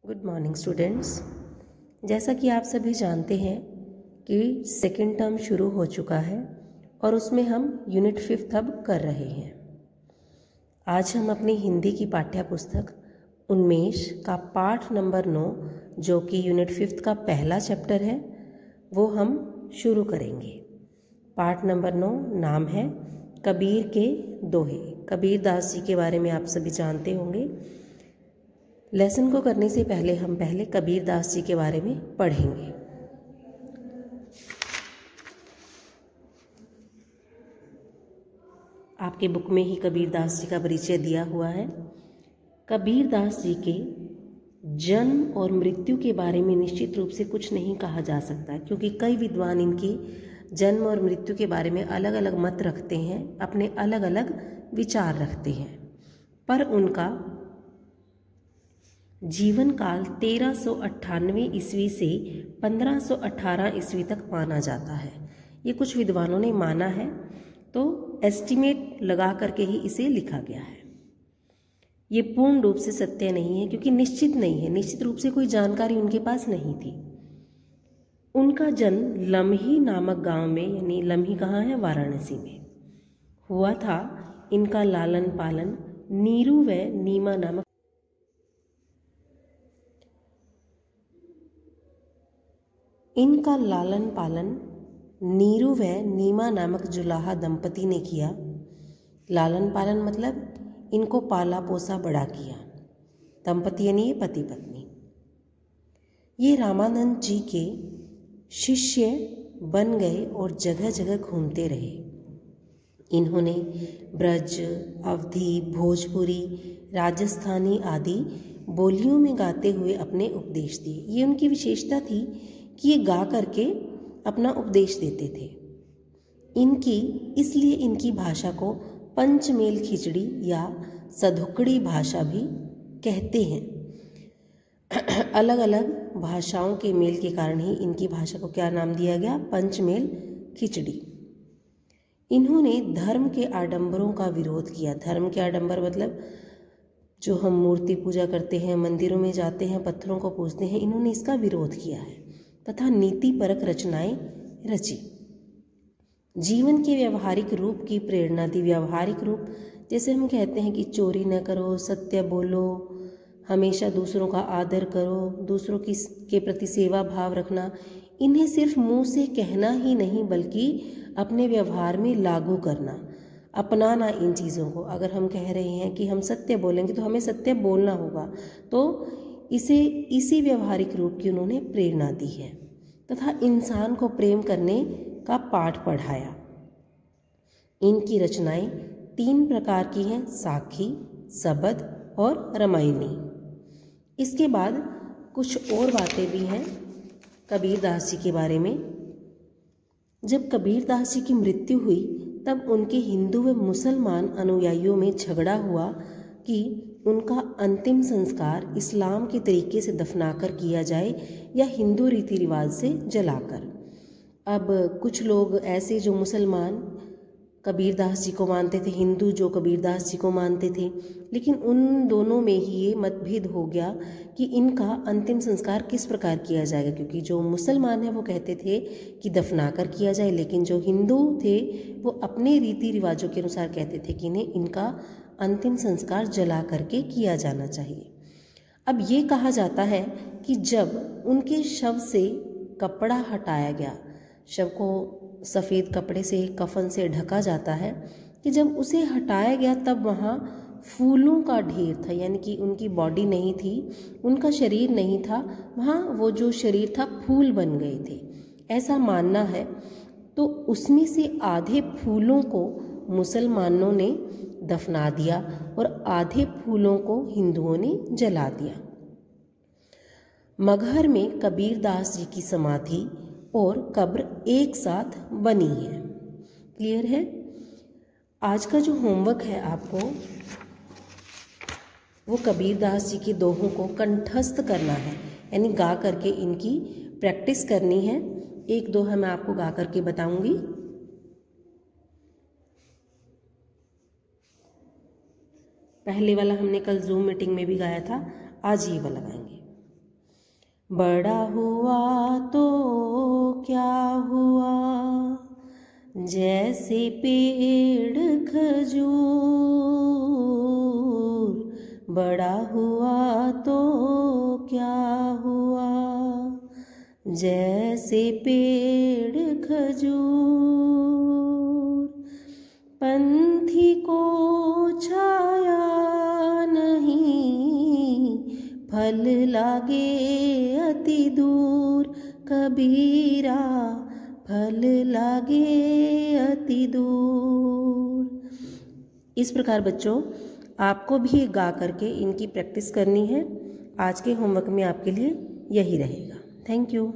Good morning students. जैसा कि आप सभी जानते हैं कि सेकेंड टर्म शुरू हो चुका है और उसमें हम यूनिट 5 अब कर रहे हैं। आज हम अपनी हिंदी की पाठ्य पुस्तक उन्मेष का पाठ नंबर 9 जो कि यूनिट 5 का पहला चैप्टर है वो हम शुरू करेंगे। पाठ नंबर 9 नाम है कबीर के दोहे। कबीर दास जी के बारे में आप सभी जानते होंगे। लेसन को करने से पहले हम पहले कबीर दास जी के बारे में पढ़ेंगे। आपके बुक में ही कबीर दास जी का परिचय दिया हुआ है। कबीर दास जी के जन्म और मृत्यु के बारे में निश्चित रूप से कुछ नहीं कहा जा सकता, क्योंकि कई विद्वान इनके जन्म और मृत्यु के बारे में अलग अलग मत रखते हैं, अपने अलग अलग विचार रखते हैं। पर उनका जीवन काल 1398 ईस्वी से 1518 ईस्वी तक माना जाता है। ये कुछ विद्वानों ने माना है, तो एस्टिमेट लगा करके ही इसे लिखा गया है। ये पूर्ण रूप से सत्य नहीं है, क्योंकि निश्चित नहीं है, निश्चित रूप से कोई जानकारी उनके पास नहीं थी। उनका जन्म लम्ही नामक गांव में, यानी लम्ही कहाँ है, वाराणसी में हुआ था। इनका लालन पालन नीरू व नीमा नामक नीरू व नीमा नामक जुलाहा दंपति ने किया। लालन पालन मतलब इनको पाला पोसा बड़ा किया। दंपति यानी ये पति पत्नी। ये रामानंद जी के शिष्य बन गए और जगह जगह घूमते रहे। इन्होंने ब्रज, अवधी, भोजपुरी, राजस्थानी आदि बोलियों में गाते हुए अपने उपदेश दिए। ये उनकी विशेषता थी कि ये गा करके अपना उपदेश देते थे। इसलिए इनकी भाषा को पंचमेल खिचड़ी या सधुकड़ी भाषा भी कहते हैं। अलग अलग भाषाओं के मेल के कारण ही इनकी भाषा को क्या नाम दिया गया, पंचमेल खिचड़ी। इन्होंने धर्म के आडंबरों का विरोध किया। धर्म के आडंबर मतलब जो हम मूर्ति पूजा करते हैं, मंदिरों में जाते हैं, पत्थरों को पूजते हैं, इन्होंने इसका विरोध किया है तथा नीति परक रचनाएं रची। जीवन के व्यवहारिक रूप की प्रेरणा दी। व्यवहारिक रूप जैसे हम कहते हैं कि चोरी न करो, सत्य बोलो, हमेशा दूसरों का आदर करो, दूसरों के प्रति सेवा भाव रखना। इन्हें सिर्फ मुंह से कहना ही नहीं बल्कि अपने व्यवहार में लागू करना, अपनाना इन चीज़ों को। अगर हम कह रहे हैं कि हम सत्य बोलेंगे तो हमें सत्य बोलना होगा, तो इसी व्यवहारिक रूप की उन्होंने प्रेरणा दी है तथा इंसान को प्रेम करने का पाठ पढ़ाया। इनकी रचनाएं 3 प्रकार की हैं, साखी, सबद और रामायणी। इसके बाद कुछ और बातें भी हैं कबीर दास जी के बारे में। जब कबीर दास जी की मृत्यु हुई तब उनके हिंदू व मुसलमान अनुयायियों में झगड़ा हुआ कि उनका अंतिम संस्कार इस्लाम के तरीके से दफनाकर किया जाए या हिंदू रीति रिवाज से जलाकर। अब कुछ लोग ऐसे जो मुसलमान कबीर दास जी को मानते थे, हिंदू जो कबीर दास जी को मानते थे, लेकिन उन दोनों में ही ये मतभेद हो गया कि इनका अंतिम संस्कार किस प्रकार किया जाएगा। क्योंकि जो मुसलमान हैं वो कहते थे कि दफनाकर किया जाए, लेकिन जो हिंदू थे वो अपने रीति रिवाजों के अनुसार कहते थे कि इनका अंतिम संस्कार जला करके किया जाना चाहिए। अब ये कहा जाता है कि जब उनके शव से कपड़ा हटाया गया, शव को सफ़ेद कपड़े से, कफन से ढका जाता है, कि जब उसे हटाया गया तब वहाँ फूलों का ढेर था, यानी कि उनकी बॉडी नहीं थी, उनका शरीर नहीं था, वहाँ वो जो शरीर था फूल बन गए थे, ऐसा मानना है। तो उसमें से आधे फूलों को मुसलमानों ने दफना दिया और आधे फूलों को हिंदुओं ने जला दिया। मगहर में कबीर दास जी की समाधि और कब्र एक साथ बनी है। क्लियर है? आज का जो होमवर्क है आपको, वो कबीर दास जी के दोहों को कंठस्थ करना है, यानी गा करके इनकी प्रैक्टिस करनी है। एक दोहा मैं आपको गा करके बताऊंगी। पहले वाला हमने कल जूम मीटिंग में भी गाया था, आज ये वाला गाएंगे। बड़ा हुआ तो क्या हुआ, जैसे पेड़ खजूर। बड़ा हुआ तो क्या हुआ, जैसे पेड़ खजूर। पंथी को छाया नहीं, फल लागे अति दूर। कबीरा फल लागे अति दूर। इस प्रकार बच्चों आपको भी गा करके इनकी प्रैक्टिस करनी है। आज के होमवर्क में आपके लिए यही रहेगा। Thank you.